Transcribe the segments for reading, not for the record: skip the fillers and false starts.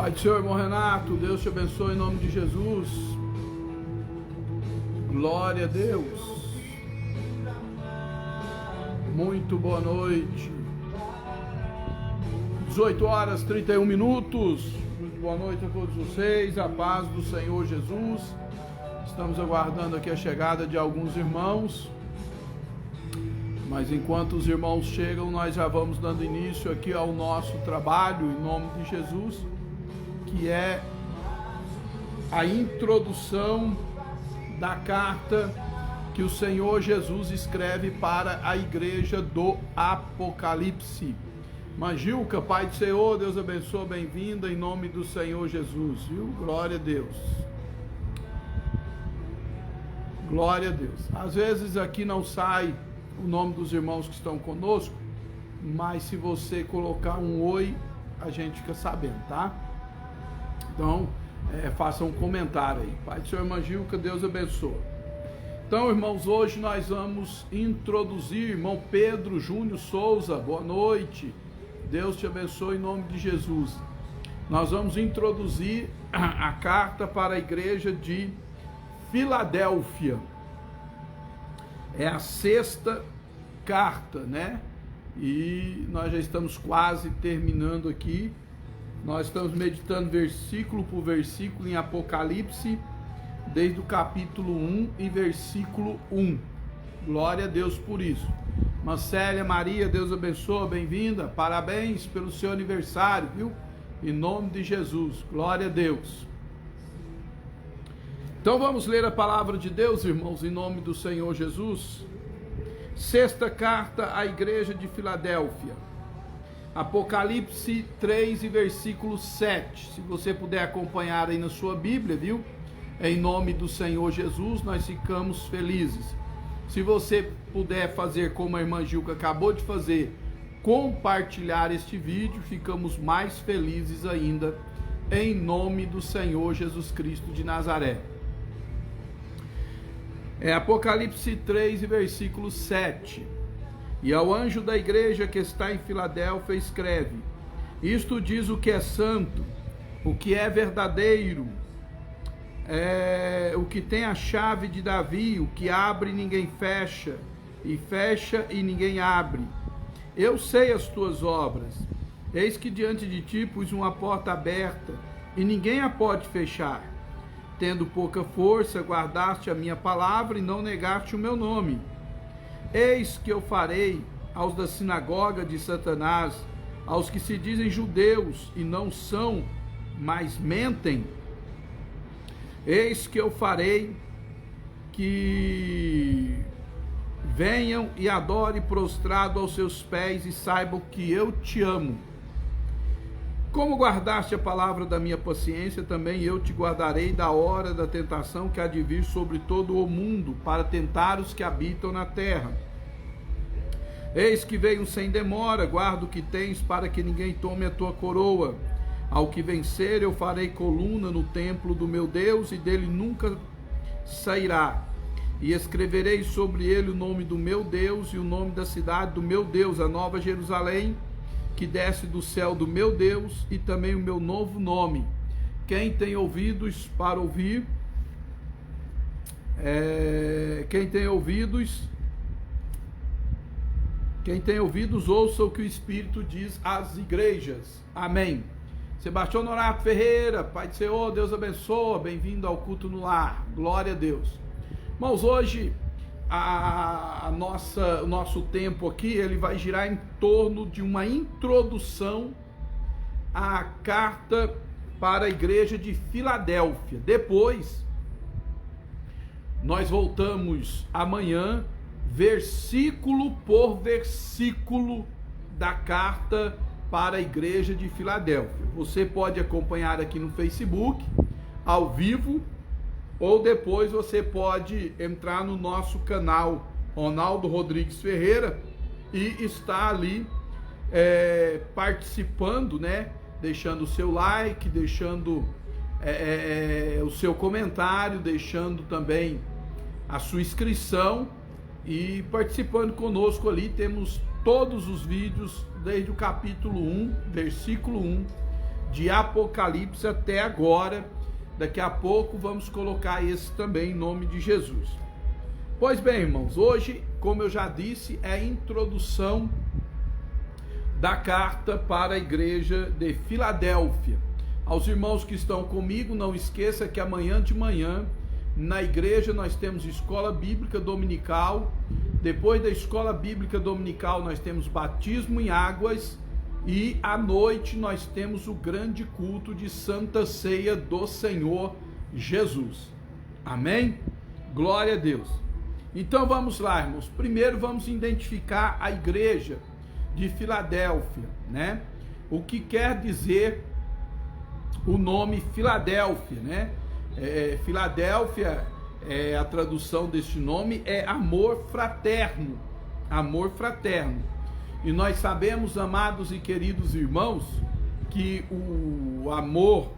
Pai do Senhor, irmão Renato, Deus te abençoe em nome de Jesus. Glória a Deus. Muito boa noite. 18 horas 31 minutos. Muito boa noite a todos vocês. A paz do Senhor Jesus. Estamos aguardando aqui a chegada de alguns irmãos. Mas enquanto os irmãos chegam, nós já vamos dando início aqui ao nosso trabalho em nome de Jesus, que é a introdução da carta que o Senhor Jesus escreve para a igreja do Apocalipse. Manjilca, Pai do Senhor, Deus abençoe, bem-vinda em nome do Senhor Jesus, viu? Glória a Deus. Glória a Deus. Às vezes aqui não sai o nome dos irmãos que estão conosco, mas se você colocar um oi, a gente fica sabendo, tá? Então, faça um comentário aí. Pai do Senhor Manjilca, Deus abençoe. Então, irmãos, hoje nós vamos introduzir irmão Pedro Júnior Souza. Boa noite. Deus te abençoe em nome de Jesus. Nós vamos introduzir a carta para a igreja de Filadélfia. É a 6ª carta, né? E nós já estamos quase terminando aqui. Nós estamos meditando versículo por versículo em Apocalipse, desde o capítulo 1 e versículo 1. Glória a Deus por isso. Marcélia Maria, Deus abençoe, bem-vinda. Parabéns pelo seu aniversário, viu? Em nome de Jesus. Glória a Deus. Então vamos ler a palavra de Deus, irmãos, em nome do Senhor Jesus. 6ª carta à igreja de Filadélfia. Apocalipse 3 e versículo 7. Se você puder acompanhar aí na sua Bíblia, viu? Em nome do Senhor Jesus, nós ficamos felizes. Se você puder fazer como a irmã Gilca acabou de fazer, compartilhar este vídeo, ficamos mais felizes ainda, em nome do Senhor Jesus Cristo de Nazaré. Apocalipse 3 e versículo 7. E ao anjo da igreja que está em Filadélfia escreve: isto diz o que é santo, o que é verdadeiro, o que tem a chave de Davi, o que abre e ninguém fecha, e fecha e ninguém abre. Eu sei as tuas obras. Eis que diante de ti pus uma porta aberta, e ninguém a pode fechar. Tendo pouca força, guardaste a minha palavra e não negaste o meu nome. Eis que eu farei aos da sinagoga de Satanás, aos que se dizem judeus e não são, mas mentem. Eis que eu farei que venham e adorem prostrado aos seus pés e saibam que eu te amo. Como guardaste a palavra da minha paciência, também eu te guardarei da hora da tentação que há de vir sobre todo o mundo, para tentar os que habitam na terra. Eis que venho sem demora, guarda o que tens, para que ninguém tome a tua coroa. Ao que vencer, eu farei coluna no templo do meu Deus, e dele nunca sairá. E escreverei sobre ele o nome do meu Deus, e o nome da cidade do meu Deus, a nova Jerusalém, que desce do céu do meu Deus, e também o meu novo nome. Quem tem ouvidos para ouvir, quem tem ouvidos, ouça o que o Espírito diz às igrejas. Amém. Sebastião Norato Ferreira, Pai do Senhor, Deus abençoe, bem-vindo ao culto no lar. Glória a Deus. Irmãos, hoje o nosso tempo aqui, ele vai girar em torno de uma introdução à carta para a igreja de Filadélfia. Depois, nós voltamos amanhã, versículo por versículo da carta para a igreja de Filadélfia. Você pode acompanhar aqui no Facebook, ao vivo, ou depois você pode entrar no nosso canal Ronaldo Rodrigues Ferreira e estar ali participando, né? Deixando o seu like, deixando o seu comentário, deixando também a sua inscrição e participando conosco ali. Temos todos os vídeos desde o capítulo 1, versículo 1, de Apocalipse até agora. Daqui a pouco vamos colocar esse também em nome de Jesus. Pois bem, irmãos, hoje, como eu já disse, é a introdução da carta para a igreja de Filadélfia. Aos irmãos que estão comigo, não esqueça que amanhã de manhã, na igreja, nós temos escola bíblica dominical. Depois da escola bíblica dominical, nós temos batismo em águas. E à noite nós temos o grande culto de Santa Ceia do Senhor Jesus. Amém? Glória a Deus. Então vamos lá, irmãos. Primeiro vamos identificar a igreja de Filadélfia, né? O que quer dizer o nome Filadélfia, né? Filadélfia, a tradução deste nome é amor fraterno. Amor fraterno. E nós sabemos, amados e queridos irmãos, que o amor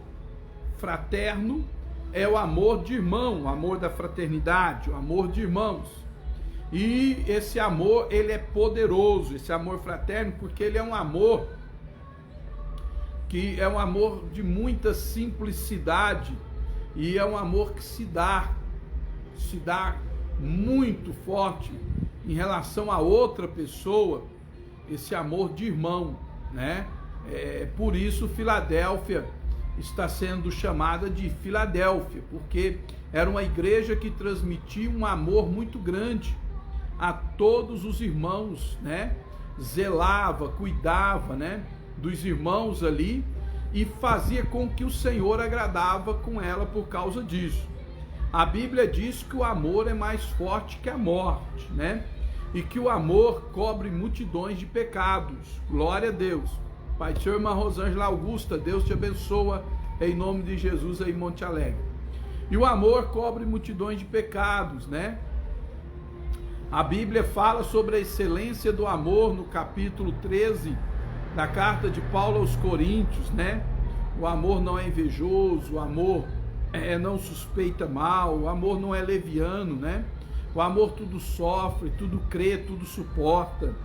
fraterno é o amor de irmão, o amor da fraternidade, o amor de irmãos. E esse amor, ele é poderoso, esse amor fraterno, porque ele é um amor que é um amor de muita simplicidade e é um amor que se dá muito forte em relação a outra pessoa, esse amor de irmão, né? Por isso Filadélfia está sendo chamada de Filadélfia, porque era uma igreja que transmitia um amor muito grande a todos os irmãos, né? Zelava, cuidava, né, dos irmãos ali e fazia com que o Senhor agradava com ela por causa disso. A Bíblia diz que o amor é mais forte que a morte, né? E que o amor cobre multidões de pecados. Glória a Deus. Pai do Senhor, irmã Rosângela Augusta, Deus te abençoa em nome de Jesus aí em Monte Alegre. E o amor cobre multidões de pecados, né? A Bíblia fala sobre a excelência do amor no capítulo 13 da carta de Paulo aos Coríntios, né? O amor não é invejoso, o amor não suspeita mal, o amor não é leviano, né? O amor tudo sofre, tudo crê, tudo suporta.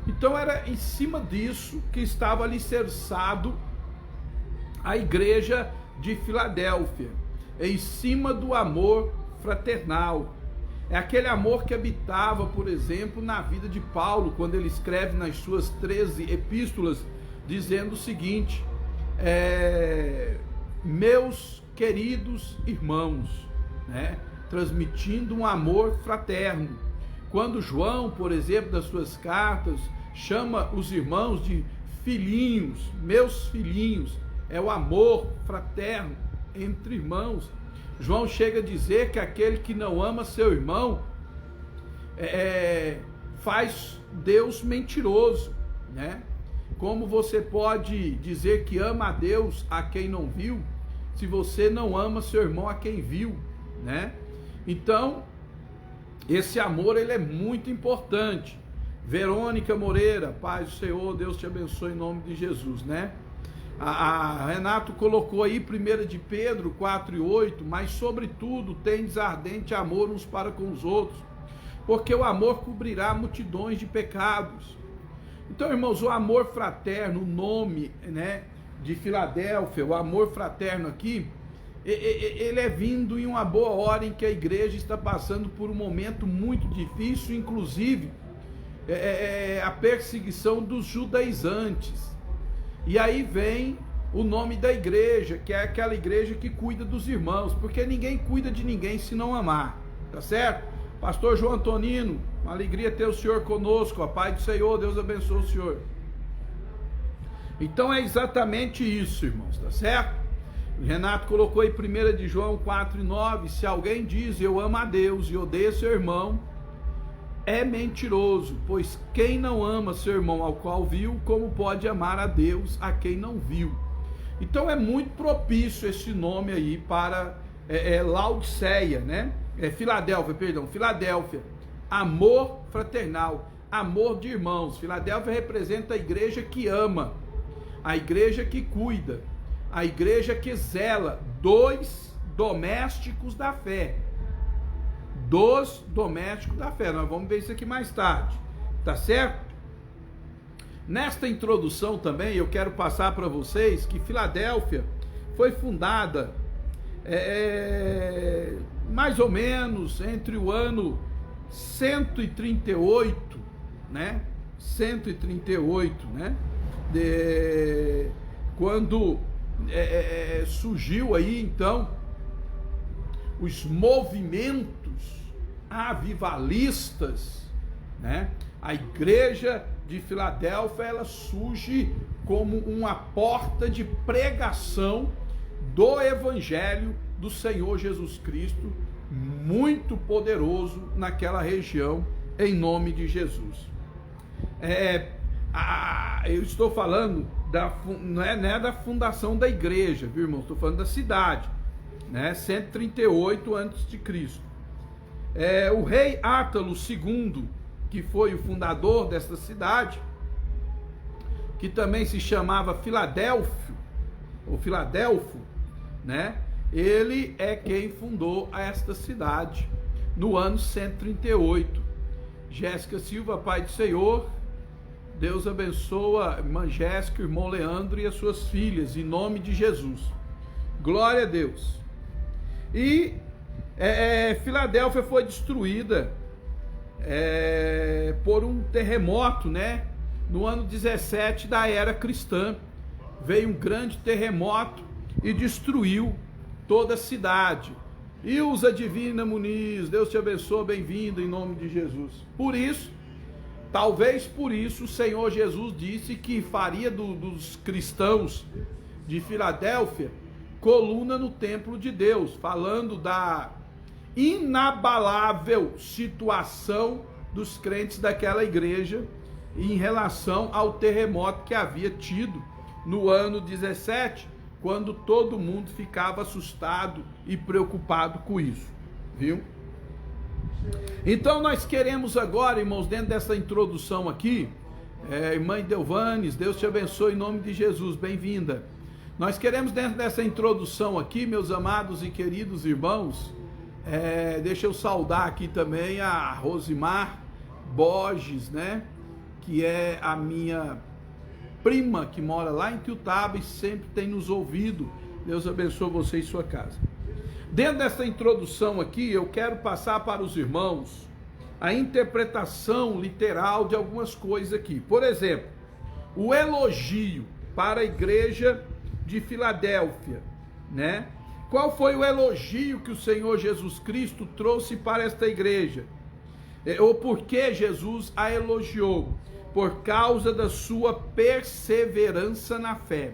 Então era em cima disso que estava alicerçado a igreja de Filadélfia, em cima do amor fraternal. É aquele amor que habitava, por exemplo, na vida de Paulo, quando ele escreve nas suas 13 epístolas, dizendo o seguinte: meus queridos irmãos, né? Transmitindo um amor fraterno. Quando João, por exemplo, das suas cartas, chama os irmãos de filhinhos, meus filhinhos, é o amor fraterno entre irmãos. João chega a dizer que aquele que não ama seu irmão faz Deus mentiroso, né? Como você pode dizer que ama a Deus a quem não viu, se você não ama seu irmão a quem viu, né? Então, esse amor, ele é muito importante. Verônica Moreira, paz do Senhor, Deus te abençoe em nome de Jesus, né? A Renato colocou aí 1 de Pedro 4:8, mas sobretudo tendes ardente amor uns para com os outros, porque o amor cobrirá multidões de pecados. Então, irmãos, o amor fraterno, o nome, né, de Filadélfia, o amor fraterno aqui, ele é vindo em uma boa hora em que a igreja está passando por um momento muito difícil, inclusive a perseguição dos judaizantes. E aí vem o nome da igreja, que é aquela igreja que cuida dos irmãos, porque ninguém cuida de ninguém se não amar, tá certo? Pastor João Antonino, uma alegria ter o senhor conosco, a paz do Senhor, Deus abençoe o senhor. Então é exatamente isso, irmãos, tá certo? O Renato colocou aí 1 de João 4:9, se alguém diz eu amo a Deus e odeia seu irmão, é mentiroso, pois quem não ama seu irmão ao qual viu, como pode amar a Deus a quem não viu? Então é muito propício esse nome aí para Laodiceia, né? Filadélfia, amor fraternal, amor de irmãos. Filadélfia representa a igreja que ama, a igreja que cuida, a igreja que zela dos domésticos da fé. Dos domésticos da fé. Nós vamos ver isso aqui mais tarde, tá certo? Nesta introdução também eu quero passar para vocês que Filadélfia foi fundada mais ou menos entre o ano 138, né? 138, né? Quando surgiu aí então os movimentos avivalistas, né? A igreja de Filadélfia, ela surge como uma porta de pregação do evangelho do Senhor Jesus Cristo, muito poderoso naquela região, em nome de Jesus. Eu estou falando não é da fundação da igreja, viu, irmão? Estou falando da cidade, né? 138 a.C. O rei Átalo II, que foi o fundador desta cidade, que também se chamava Filadélfio, ou Filadelfo, né? Ele é quem fundou esta cidade no ano 138. Jéssica Silva, Pai do Senhor, Deus abençoa irmã Jéssica, irmão Leandro e as suas filhas, em nome de Jesus. Glória a Deus. E Filadélfia foi destruída por um terremoto, né? No ano 17 da era cristã. Veio um grande terremoto e destruiu toda a cidade. Ilza Divina Muniz, Deus te abençoe, bem-vindo em nome de Jesus. Por isso, talvez por isso, o Senhor Jesus disse que faria dos cristãos de Filadélfia coluna no templo de Deus, falando da inabalável situação dos crentes daquela igreja em relação ao terremoto que havia tido no ano 17, quando todo mundo ficava assustado e preocupado com isso, viu? Então nós queremos agora, irmãos, dentro dessa introdução aqui, irmã Delvanes, Deus te abençoe em nome de Jesus, bem-vinda. Nós queremos dentro dessa introdução aqui, meus amados e queridos irmãos, deixa eu saudar aqui também a Rosimar Borges, né? Que é a minha prima que mora lá em Tiutaba e sempre tem nos ouvido. Deus abençoe você e sua casa. Dentro dessa introdução aqui, eu quero passar para os irmãos a interpretação literal de algumas coisas aqui. Por exemplo, o elogio para a igreja de Filadélfia, né? Qual foi o elogio que o Senhor Jesus Cristo trouxe para esta igreja? Ou por que Jesus a elogiou? Por causa da sua perseverança na fé.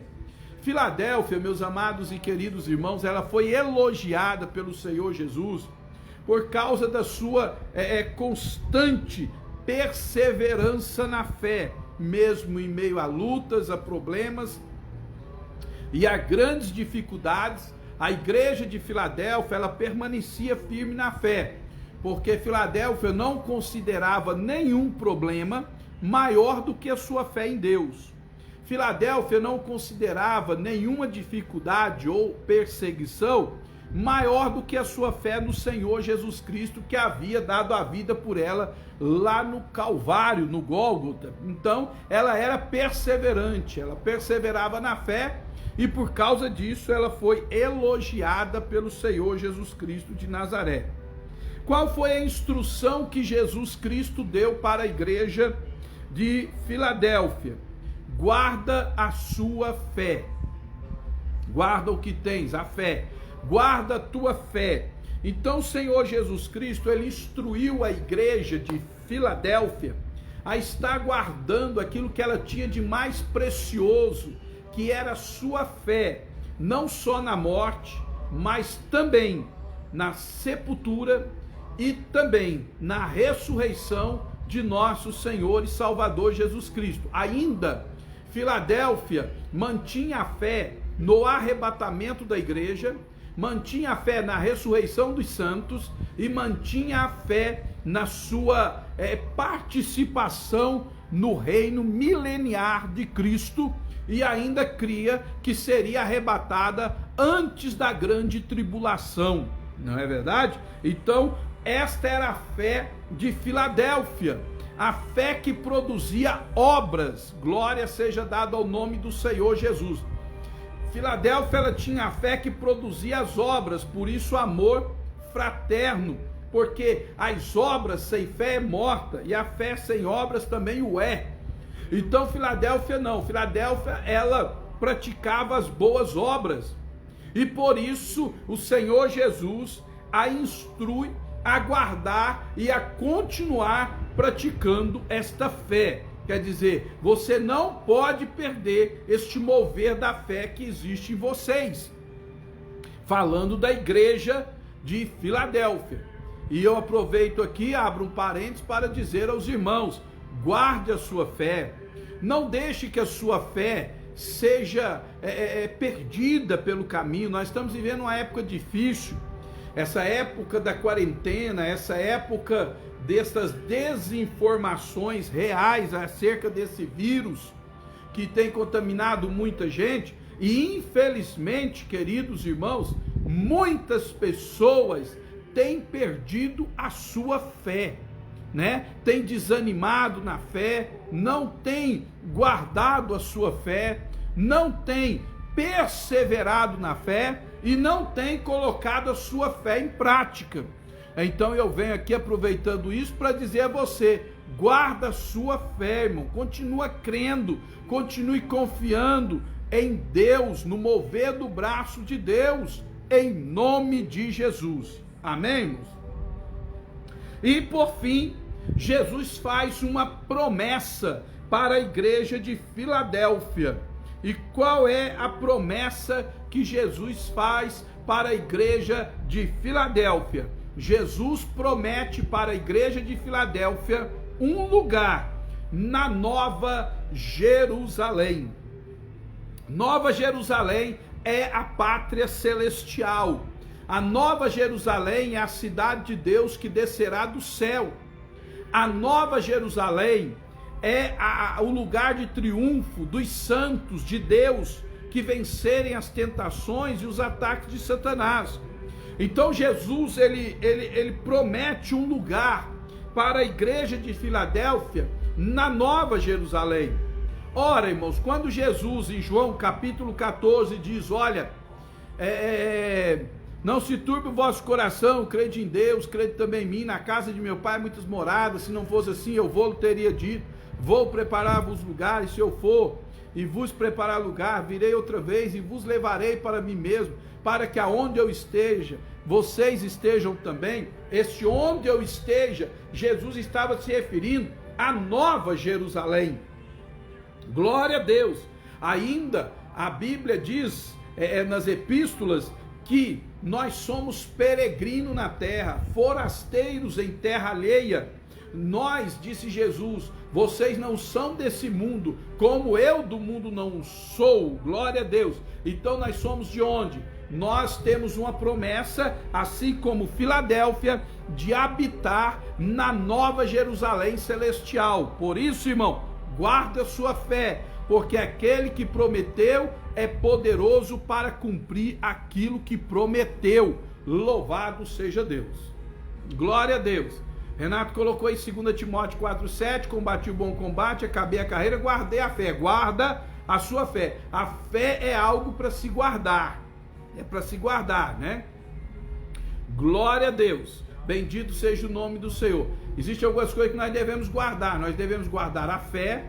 Filadélfia, meus amados e queridos irmãos, ela foi elogiada pelo Senhor Jesus por causa da sua constante perseverança na fé, mesmo em meio a lutas, a problemas e a grandes dificuldades. A igreja de Filadélfia, ela permanecia firme na fé, porque Filadélfia não considerava nenhum problema maior do que a sua fé em Deus. Filadélfia não considerava nenhuma dificuldade ou perseguição maior do que a sua fé no Senhor Jesus Cristo, que havia dado a vida por ela lá no Calvário, no Gólgota. Então, ela era perseverante, ela perseverava na fé, e por causa disso ela foi elogiada pelo Senhor Jesus Cristo de Nazaré. Qual foi a instrução que Jesus Cristo deu para a igreja de Filadélfia? Guarda a sua fé. Guarda o que tens, a fé. Guarda a tua fé. Então o Senhor Jesus Cristo, ele instruiu a igreja de Filadélfia a estar guardando aquilo que ela tinha de mais precioso, que era a sua fé, não só na morte, mas também na sepultura e também na ressurreição de nosso Senhor e Salvador Jesus Cristo. Ainda, Filadélfia mantinha a fé no arrebatamento da igreja, mantinha a fé na ressurreição dos santos e mantinha a fé na sua participação no reino mileniar de Cristo, e ainda cria que seria arrebatada antes da grande tribulação, não é verdade? Então, esta era a fé de Filadélfia. a fé que produzia obras. Glória seja dada ao nome do Senhor Jesus. Filadélfia, ela tinha a fé que produzia as obras, por isso amor fraterno, porque as obras sem fé é morta, e a fé sem obras também o é. Então Filadélfia não, Filadélfia ela praticava as boas obras, e por isso o Senhor Jesus a instrui a guardar e a continuar praticando esta fé. Quer dizer, você não pode perder este mover da fé que existe em vocês. Falando da igreja de Filadélfia. E eu aproveito aqui, abro um parênteses para dizer aos irmãos, guarde a sua fé. Não deixe que a sua fé seja perdida pelo caminho. Nós estamos vivendo uma época difícil. Essa época da quarentena, essa época dessas desinformações reais acerca desse vírus que tem contaminado muita gente, e infelizmente, queridos irmãos, muitas pessoas têm perdido a sua fé, né? Tem desanimado na fé, não tem guardado a sua fé, não tem perseverado na fé e não tem colocado a sua fé em prática. Então eu venho aqui aproveitando isso para dizer a você, guarda a sua fé, irmão, continua crendo, continue confiando em Deus, no mover do braço de Deus, em nome de Jesus. Amém, irmãos? E por fim, Jesus faz uma promessa para a igreja de Filadélfia. E qual é a promessa que Jesus faz para a igreja de Filadélfia? Jesus promete para a igreja de Filadélfia um lugar na Nova Jerusalém. Nova Jerusalém é a pátria celestial. A Nova Jerusalém é a cidade de Deus que descerá do céu. A Nova Jerusalém é o lugar de triunfo dos santos de Deus que vencerem as tentações e os ataques de Satanás. Então Jesus ele promete um lugar para a igreja de Filadélfia na Nova Jerusalém. Ora, irmãos, quando Jesus em João capítulo 14 diz, olha, não se turbe o vosso coração, crede em Deus, crede também em mim, na casa de meu pai muitas moradas, se não fosse assim eu teria dito, vou preparar-vos lugares, se eu for e vos preparar lugar, virei outra vez e vos levarei para mim mesmo, para que aonde eu esteja, vocês estejam também. Este onde eu esteja, Jesus estava se referindo à Nova Jerusalém. Glória a Deus. Ainda a Bíblia diz nas epístolas que nós somos peregrinos na terra, forasteiros em terra alheia. Nós, disse Jesus, vocês não são desse mundo, como eu do mundo não sou. Glória a Deus. Então nós somos de onde? Nós temos uma promessa, assim como Filadélfia, de habitar na Nova Jerusalém celestial. Por isso, irmão, guarda a sua fé, porque aquele que prometeu é poderoso para cumprir aquilo que prometeu. Louvado seja Deus. Glória a Deus. Renato colocou em 2 Timóteo 4,7, combati o bom combate, acabei a carreira, guardei a fé. Guarda a sua fé. A fé é algo para se guardar. É para se guardar, né? Glória a Deus. Bendito seja o nome do Senhor. Existem algumas coisas que nós devemos guardar. Nós devemos guardar a fé.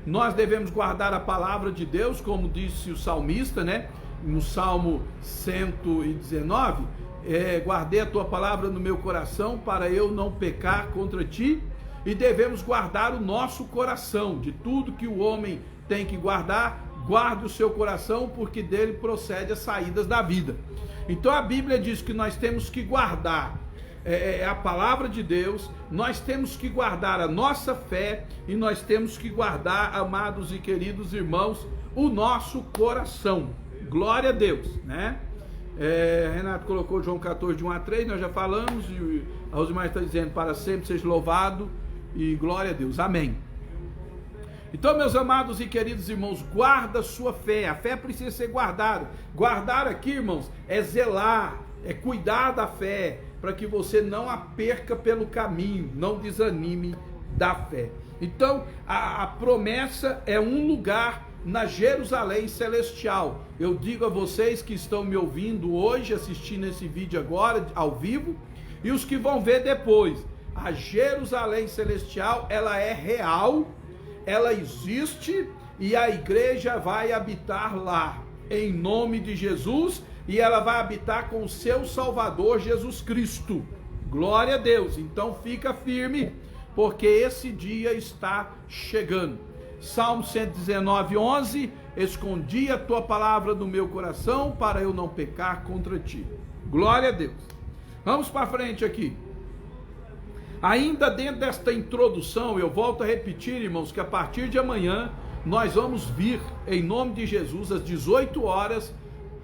Nós devemos guardar a palavra de Deus, como disse o salmista, né? No Salmo 119, guardei a tua palavra no meu coração para eu não pecar contra ti. E devemos guardar o nosso coração. De tudo que o homem tem que guardar, guarde o seu coração, porque dele procede as saídas da vida. Então a Bíblia diz que nós temos que guardar a palavra de Deus, nós temos que guardar a nossa fé e nós temos que guardar, amados e queridos irmãos, o nosso coração. Glória a Deus, né? Renato colocou João 14, de 1 a 3, nós já falamos, e a Rosimar está dizendo, para sempre seja louvado e glória a Deus, amém. Então, meus amados e queridos irmãos, guarda a sua fé. A fé precisa ser guardada. Guardar aqui, irmãos, é zelar, é cuidar da fé, para que você não a perca pelo caminho, não desanime da fé. Então, a promessa é um lugar na Jerusalém celestial. Eu digo a vocês que estão me ouvindo hoje, assistindo esse vídeo agora, ao vivo, e os que vão ver depois. A Jerusalém celestial, ela é real, ela existe, e a igreja vai habitar lá, em nome de Jesus, e ela vai habitar com o seu Salvador Jesus Cristo. Glória a Deus. Então fica firme, porque esse dia está chegando. Salmo 119, 11, escondi a tua palavra no meu coração, para eu não pecar contra ti. Glória a Deus. Vamos para frente aqui. Ainda dentro desta introdução, eu volto a repetir, irmãos, que a partir de amanhã, nós vamos vir, em nome de Jesus, às 18 horas,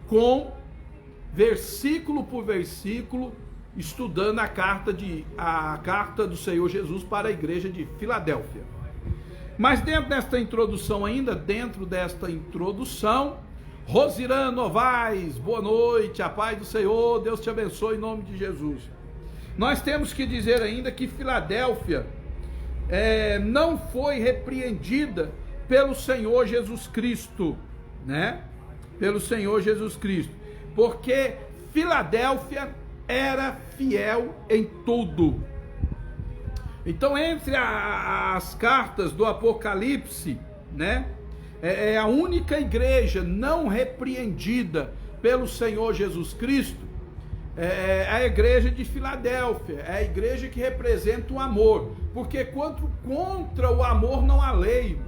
com versículo por versículo, estudando a carta do Senhor Jesus para a igreja de Filadélfia. Mas dentro desta introdução, Rosirã Novaes, boa noite, a paz do Senhor, Deus te abençoe em nome de Jesus. Nós temos que dizer ainda que Filadélfia não foi repreendida pelo Senhor Jesus Cristo, né? Pelo Senhor Jesus Cristo, porque Filadélfia era fiel em tudo. Então, entre as cartas do Apocalipse, né, é a única igreja não repreendida pelo Senhor Jesus Cristo, é a igreja de Filadélfia, é a igreja que representa o amor, porque contra o amor não há lei,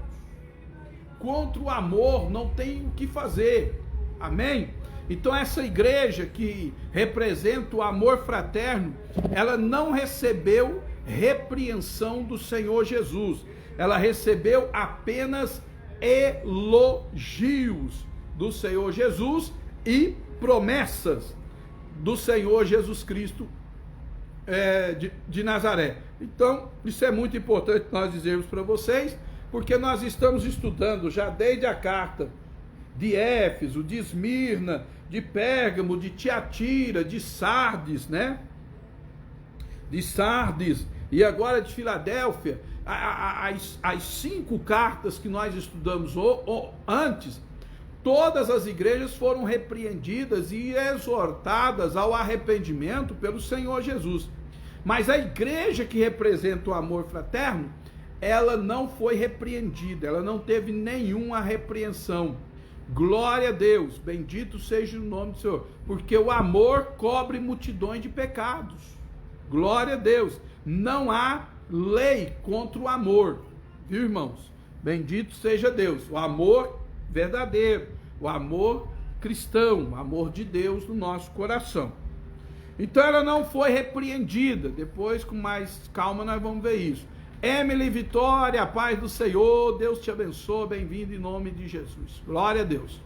contra o amor não tem o que fazer, amém? Então essa igreja que representa o amor fraterno, ela não recebeu repreensão do Senhor Jesus, ela recebeu apenas elogios do Senhor Jesus e promessas do Senhor Jesus Cristo de Nazaré. Então isso é muito importante nós dizermos para vocês, porque nós estamos estudando já desde a carta de Éfeso, de Esmirna, de Pérgamo, de Tiatira, de Sardes, né? De Sardes, e agora de Filadélfia, as 5 cartas que nós estudamos antes, todas as igrejas foram repreendidas e exortadas ao arrependimento pelo Senhor Jesus. Mas a igreja que representa o amor fraterno, ela não foi repreendida, ela não teve nenhuma repreensão. Glória a Deus, bendito seja o nome do Senhor, porque o amor cobre multidões de pecados. Glória a Deus, não há lei contra o amor, viu, irmãos? Bendito seja Deus, o amor verdadeiro, o amor cristão, o amor de Deus no nosso coração. Então ela não foi repreendida, depois com mais calma nós vamos ver isso. Emily Vitória, a paz do Senhor, Deus te abençoe, bem-vindo em nome de Jesus, glória a Deus.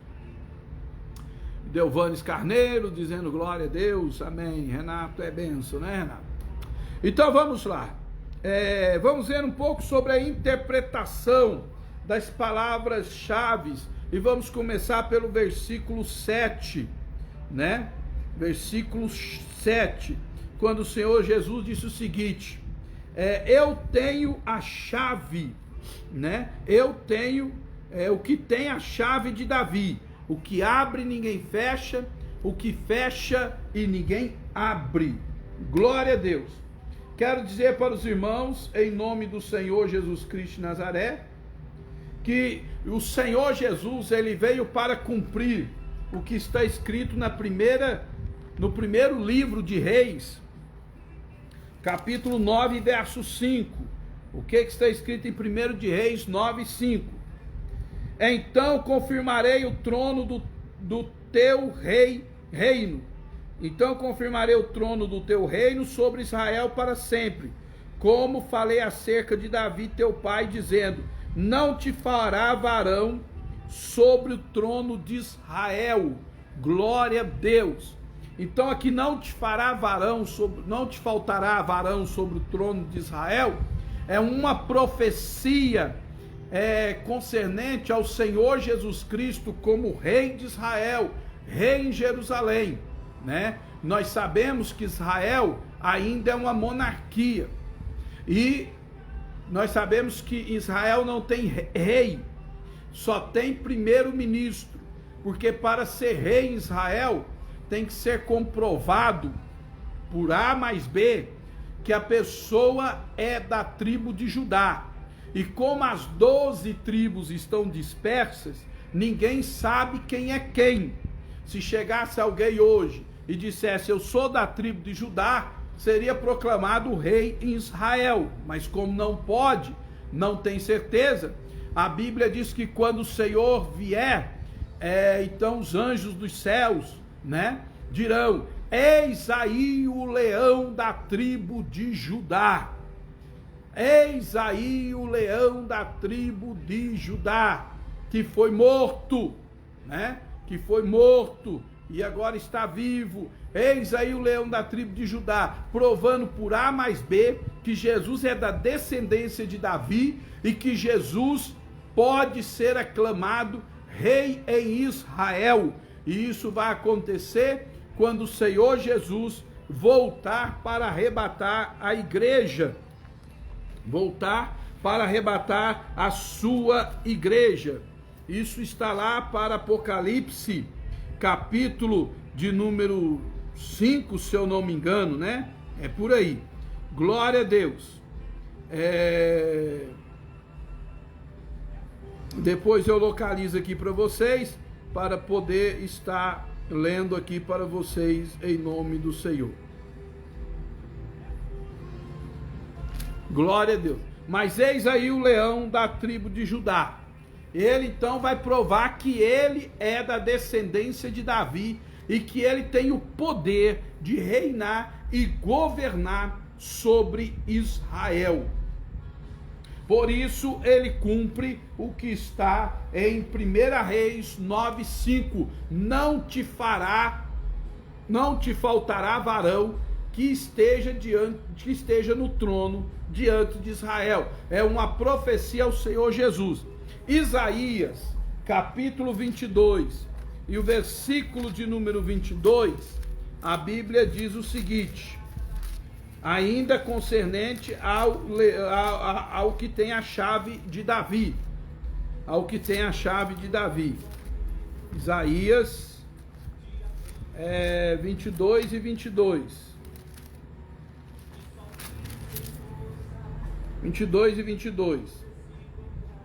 Delvanes Carneiro dizendo glória a Deus, amém. Renato é benção, né, Renato? Então vamos lá, vamos ver um pouco sobre a interpretação das palavras-chave e vamos começar pelo versículo 7, né? Versículo 7, quando o Senhor Jesus disse o seguinte: eu tenho a chave, né? Eu tenho o que tem a chave de Davi. O que abre ninguém fecha, o que fecha e ninguém abre. Glória a Deus. Quero dizer para os irmãos, em nome do Senhor Jesus Cristo de Nazaré, que o Senhor Jesus, ele veio para cumprir o que está escrito no primeiro livro de Reis, capítulo 9, verso 5. O que está escrito em 1 de Reis 9, 5? Então confirmarei o trono do teu reino. Então confirmarei o trono do teu reino sobre Israel para sempre, como falei acerca de Davi teu pai, dizendo: não te fará varão sobre o trono de Israel. Glória a Deus. Então aqui não te fará varão não te faltará varão sobre o trono de Israel, é uma profecia concernente ao Senhor Jesus Cristo como rei de Israel, rei em Jerusalém, né? Nós sabemos que Israel ainda é uma monarquia, e Nós sabemos que Israel não tem rei, só tem primeiro-ministro, porque para ser rei em Israel tem que ser comprovado por A mais B que a pessoa é da tribo de Judá. E como as 12 tribos estão dispersas, ninguém sabe quem é quem. Se chegasse alguém hoje e dissesse eu sou da tribo de Judá, seria proclamado rei em Israel. Mas como não pode, não tem certeza, a Bíblia diz que quando o Senhor vier, então os anjos dos céus, né, dirão: eis aí o leão da tribo de Judá. Eis aí o leão da tribo de Judá, que foi morto, né? Que foi morto e agora está vivo. Eis aí o leão da tribo de Judá, provando por A mais B que Jesus é da descendência de Davi e que Jesus pode ser aclamado rei em Israel. E isso vai acontecer quando o Senhor Jesus voltar para arrebatar a igreja. Voltar para arrebatar a sua igreja. Isso está lá para Apocalipse, capítulo de número 5, se eu não me engano, né? É por aí. Glória a Deus. Depois eu localizo aqui para vocês, para poder estar lendo aqui para vocês em nome do Senhor. Glória a Deus. Mas eis aí o leão da tribo de Judá. Ele então vai provar que ele é da descendência de Davi e que ele tem o poder de reinar e governar sobre Israel. Por isso ele cumpre o que está em 1 Reis 9:5. Não te faltará varão que esteja no trono diante de Israel. É uma profecia ao Senhor Jesus. Isaías, capítulo 22, e o versículo de número 22, a Bíblia diz o seguinte: ainda concernente ao que tem a chave de Davi. Ao que tem a chave de Davi. Isaías 22 e 22. 22 e 22.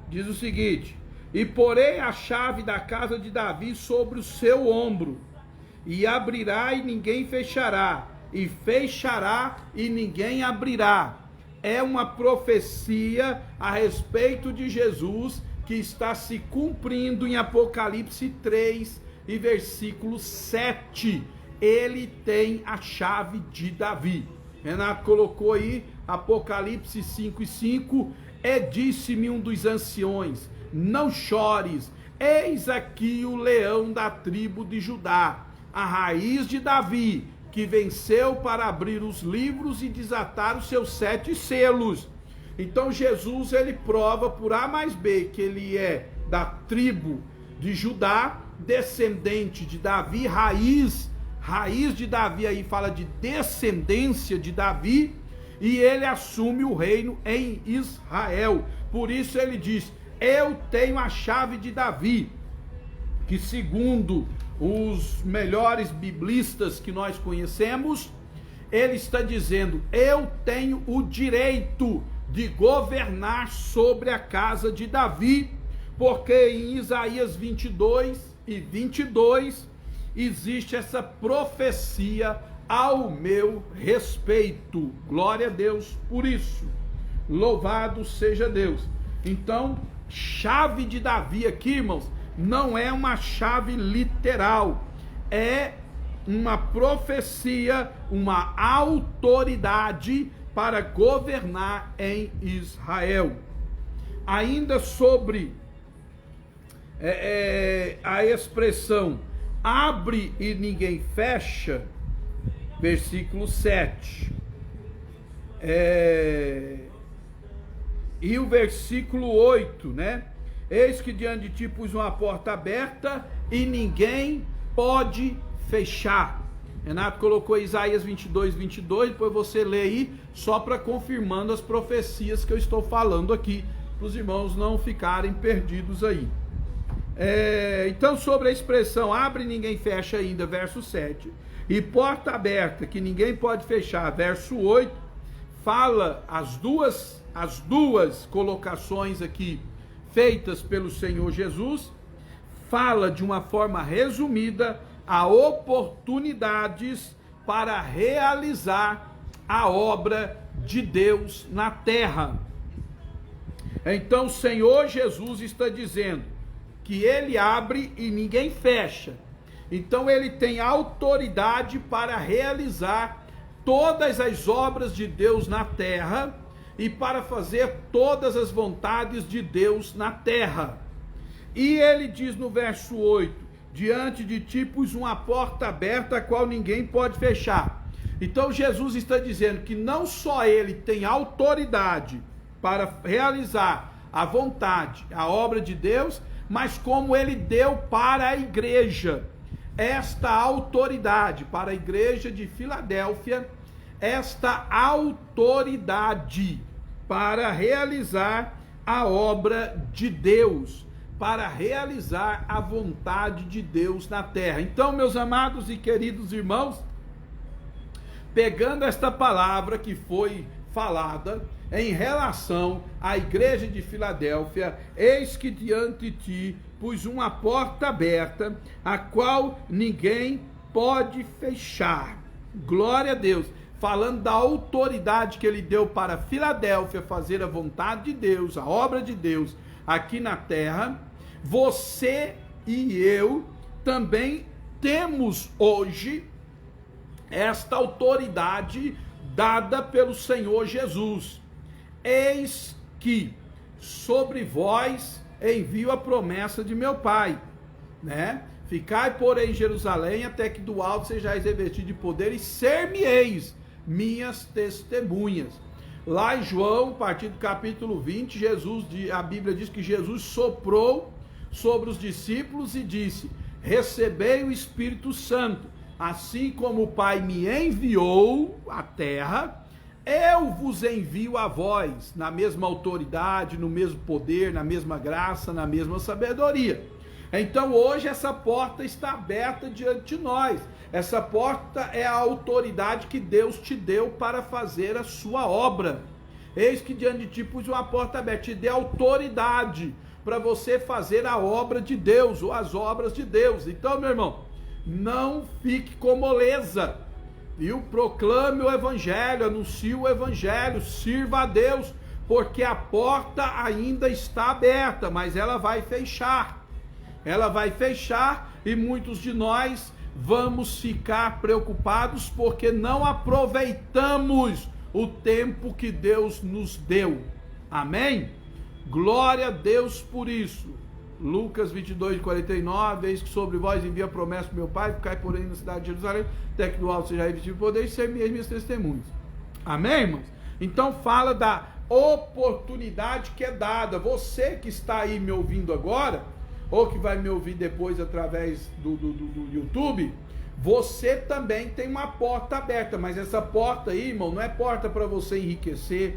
Diz o seguinte: e porei a chave da casa de Davi sobre o seu ombro, e abrirá e ninguém fechará, e fechará e ninguém abrirá. É uma profecia a respeito de Jesus que está se cumprindo em Apocalipse 3 e versículo 7. Ele tem a chave de Davi. Renato colocou aí Apocalipse 5:5. Disse-me um dos anciões: não chores, eis aqui o leão da tribo de Judá, a raiz de Davi, que venceu para abrir os livros e desatar os seus 7 selos. Então Jesus, ele prova por A mais B que ele é da tribo de Judá, descendente de Davi, raiz de Davi, aí fala de descendência de Davi, e ele assume o reino em Israel. Por isso ele diz: eu tenho a chave de Davi, que segundo os melhores biblistas que nós conhecemos, ele está dizendo: eu tenho o direito de governar sobre a casa de Davi, porque em Isaías 22 e 22 existe essa profecia ao meu respeito. Glória a Deus por isso. Louvado seja Deus. Então, chave de Davi aqui, irmãos, não é uma chave literal. É uma profecia, uma autoridade para governar em Israel. Ainda sobre a expressão abre e ninguém fecha, versículo 7. E o versículo 8, né? Eis que diante de ti pus uma porta aberta e ninguém pode fechar. Renato colocou Isaías 22, 22, depois você lê aí, só para confirmando as profecias que eu estou falando aqui, para os irmãos não ficarem perdidos aí. Então, sobre a expressão abre e ninguém fecha ainda, verso 7, e porta aberta que ninguém pode fechar, verso 8, fala as duas colocações aqui feitas pelo Senhor Jesus, fala de uma forma resumida a oportunidades para realizar a obra de Deus na terra. Então o Senhor Jesus está dizendo que ele abre e ninguém fecha. Então ele tem autoridade para realizar todas as obras de Deus na terra e para fazer todas as vontades de Deus na terra. E ele diz no verso 8, diante de ti pus uma porta aberta a qual ninguém pode fechar. Então Jesus está dizendo que não só ele tem autoridade para realizar a vontade, a obra de Deus, mas como ele deu para a igreja esta autoridade, para a igreja de Filadélfia, esta autoridade para realizar a obra de Deus, para realizar a vontade de Deus na terra. Então, meus amados e queridos irmãos, pegando esta palavra que foi falada em relação à igreja de Filadélfia, eis que diante de ti pus uma porta aberta, a qual ninguém pode fechar. Glória a Deus. Falando da autoridade que ele deu para Filadélfia fazer a vontade de Deus, a obra de Deus aqui na terra, você e eu também temos hoje esta autoridade dada pelo Senhor Jesus. Eis que sobre vós envio a promessa de meu Pai, né? Ficai, porém, em Jerusalém, até que do alto sejais revestidos de poder, e ser-me-eis minhas testemunhas. Lá em João, a partir do capítulo 20, a Bíblia diz que Jesus soprou sobre os discípulos e disse: recebei o Espírito Santo, assim como o Pai me enviou à terra, eu vos envio a vós, na mesma autoridade, no mesmo poder, na mesma graça, na mesma sabedoria. Então hoje essa porta está aberta diante de nós. Essa porta é a autoridade que Deus te deu para fazer a sua obra. Eis que diante de ti pus uma porta aberta, te dê autoridade para você fazer a obra de Deus, ou as obras de Deus. Então, meu irmão, não fique com moleza, viu? Proclame o Evangelho, anuncie o Evangelho, sirva a Deus, porque a porta ainda está aberta, mas ela vai fechar. Ela vai fechar e muitos de nós vamos ficar preocupados porque não aproveitamos o tempo que Deus nos deu. Amém? Glória a Deus por isso. Lucas 22, 49, eis que sobre vós envia a promessa do meu Pai, ficai porém na cidade de Jerusalém, até que do alto seja revestido de poder, e ser minhas testemunhas. Amém, irmãos? Então fala da oportunidade que é dada. Você que está aí me ouvindo agora, ou que vai me ouvir depois através do YouTube, você também tem uma porta aberta, mas essa porta aí, irmão, não é porta para você enriquecer.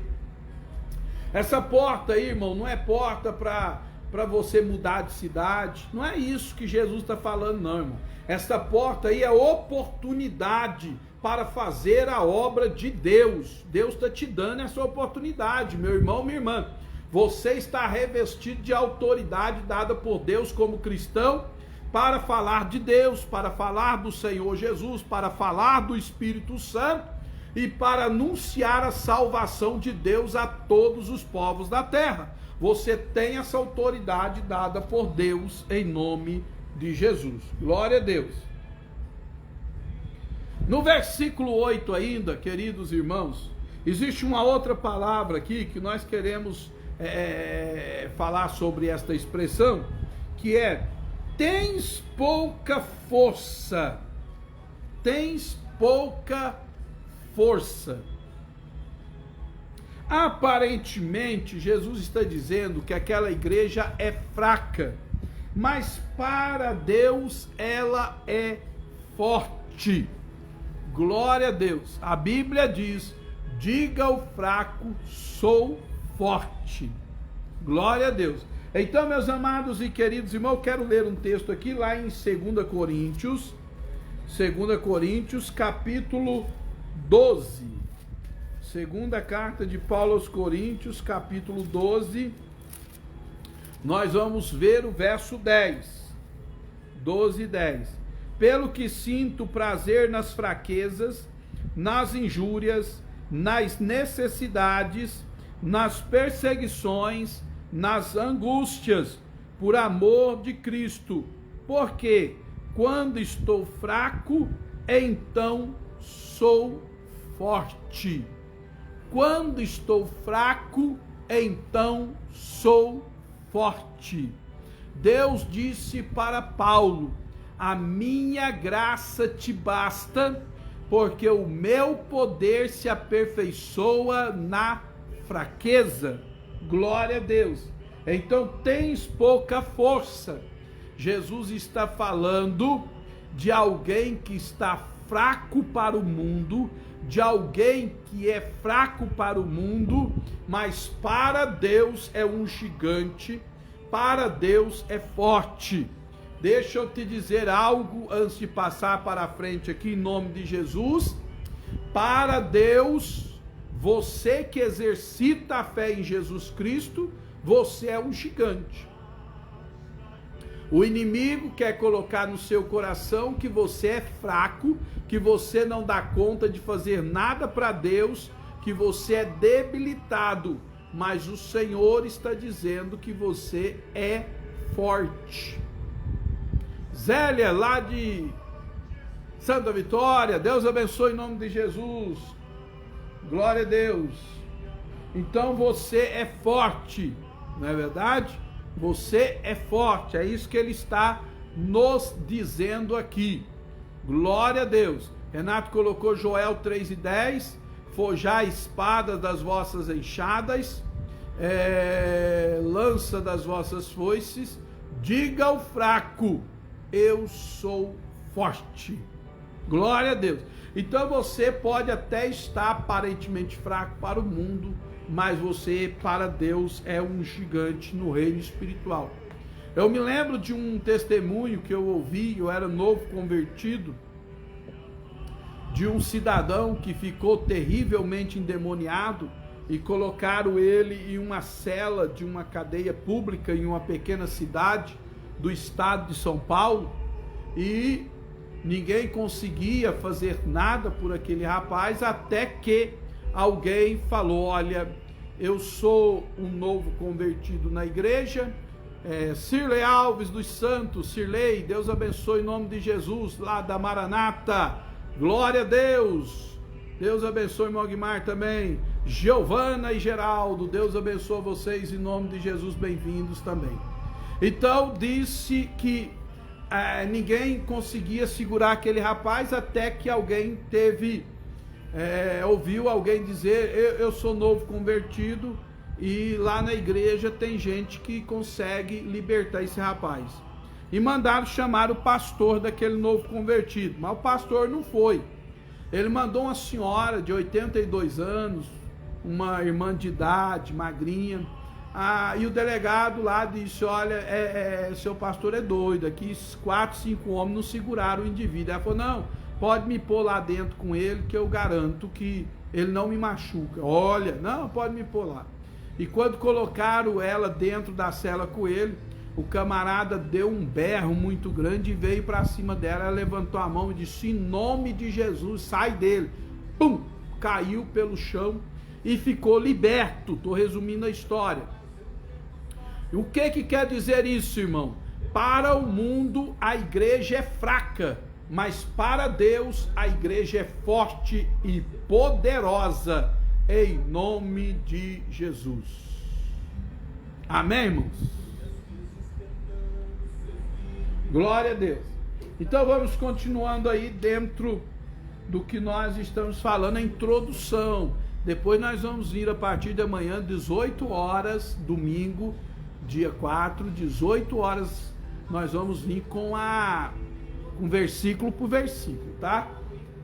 Essa porta aí, irmão, não é porta para você mudar de cidade. Não é isso que Jesus está falando, não, irmão. Essa porta aí é oportunidade para fazer a obra de Deus. Deus está te dando essa oportunidade, meu irmão, minha irmã. Você está revestido de autoridade dada por Deus como cristão para falar de Deus, para falar do Senhor Jesus, para falar do Espírito Santo e para anunciar a salvação de Deus a todos os povos da terra. Você tem essa autoridade dada por Deus em nome de Jesus. Glória a Deus. No versículo 8 ainda, queridos irmãos, existe uma outra palavra aqui que nós queremos falar sobre esta expressão, que é: tens pouca força. Tens pouca força. Aparentemente, Jesus está dizendo que aquela igreja é fraca, mas para Deus ela é forte. Glória a Deus. A Bíblia diz: diga ao fraco, sou forte. Glória a Deus. Então, meus amados e queridos irmãos, eu quero ler um texto aqui lá em 2 Coríntios, capítulo 12. Segunda carta de Paulo aos Coríntios, capítulo 12. Nós vamos ver o verso 10. 12 e 10. Pelo que sinto prazer nas fraquezas, nas injúrias, nas necessidades, nas perseguições, nas angústias, por amor de Cristo. Porque quando estou fraco, então sou forte. Quando estou fraco, então sou forte. Deus disse para Paulo: a minha graça te basta, porque o meu poder se aperfeiçoa na fraqueza. Glória a Deus. Então tens pouca força. Jesus está falando de alguém que está fraco para o mundo, de alguém que é fraco para o mundo, mas para Deus é um gigante, para Deus é forte. Deixa eu te dizer algo antes de passar para a frente aqui, em nome de Jesus. Para Deus, você que exercita a fé em Jesus Cristo, você é um gigante. O inimigo quer colocar no seu coração que você é fraco, que você não dá conta de fazer nada para Deus, que você é debilitado, mas o Senhor está dizendo que você é forte. Zélia, lá de Santa Vitória, Deus abençoe em nome de Jesus. Glória a Deus. Então você é forte, não é verdade? Você é forte, é isso que ele está nos dizendo aqui. Glória a Deus. Renato colocou Joel 3:10, forjai a espada das vossas enxadas, lança das vossas foices, diga ao fraco, eu sou forte. Glória a Deus. Então você pode até estar aparentemente fraco para o mundo, mas você, para Deus, é um gigante no reino espiritual. Eu me lembro de um testemunho que eu ouvi, eu era novo convertido, de um cidadão que ficou terrivelmente endemoniado e colocaram ele em uma cela de uma cadeia pública em uma pequena cidade do estado de São Paulo, e ninguém conseguia fazer nada por aquele rapaz, até que alguém falou: olha, eu sou um novo convertido na igreja, Sirlei Alves dos Santos, Sirlei, Deus abençoe em nome de Jesus, lá da Maranata, glória a Deus, Deus abençoe Mogmar também, Giovana e Geraldo, Deus abençoe vocês em nome de Jesus, bem-vindos também. Então disse que ninguém conseguia segurar aquele rapaz, até que alguém ouviu alguém dizer: eu sou novo convertido e lá na igreja tem gente que consegue libertar esse rapaz. E mandaram chamar o pastor daquele novo convertido, mas o pastor não foi. Ele mandou uma senhora de 82 anos, uma irmã de idade, magrinha, e o delegado lá disse: olha, seu pastor é doido, aqui 4, 5 homens não seguraram o indivíduo. Ela falou: não, pode me pôr lá dentro com ele, que eu garanto que ele não me machuca. Olha, não, pode me pôr lá. E quando colocaram ela dentro da cela com ele, o camarada deu um berro muito grande e veio para cima dela. Ela levantou a mão e disse: em nome de Jesus, sai dele. Pum! Caiu pelo chão e ficou liberto. Estou resumindo a história. O que quer dizer isso, irmão? Para o mundo a igreja é fraca, mas para Deus a igreja é forte e poderosa, em nome de Jesus. Amém, irmãos? Glória a Deus. Então vamos continuando aí dentro do que nós estamos falando, a introdução. Depois nós vamos vir a partir de amanhã, 18 horas, domingo, dia 4, 18 horas, nós vamos vir com versículo por versículo, tá?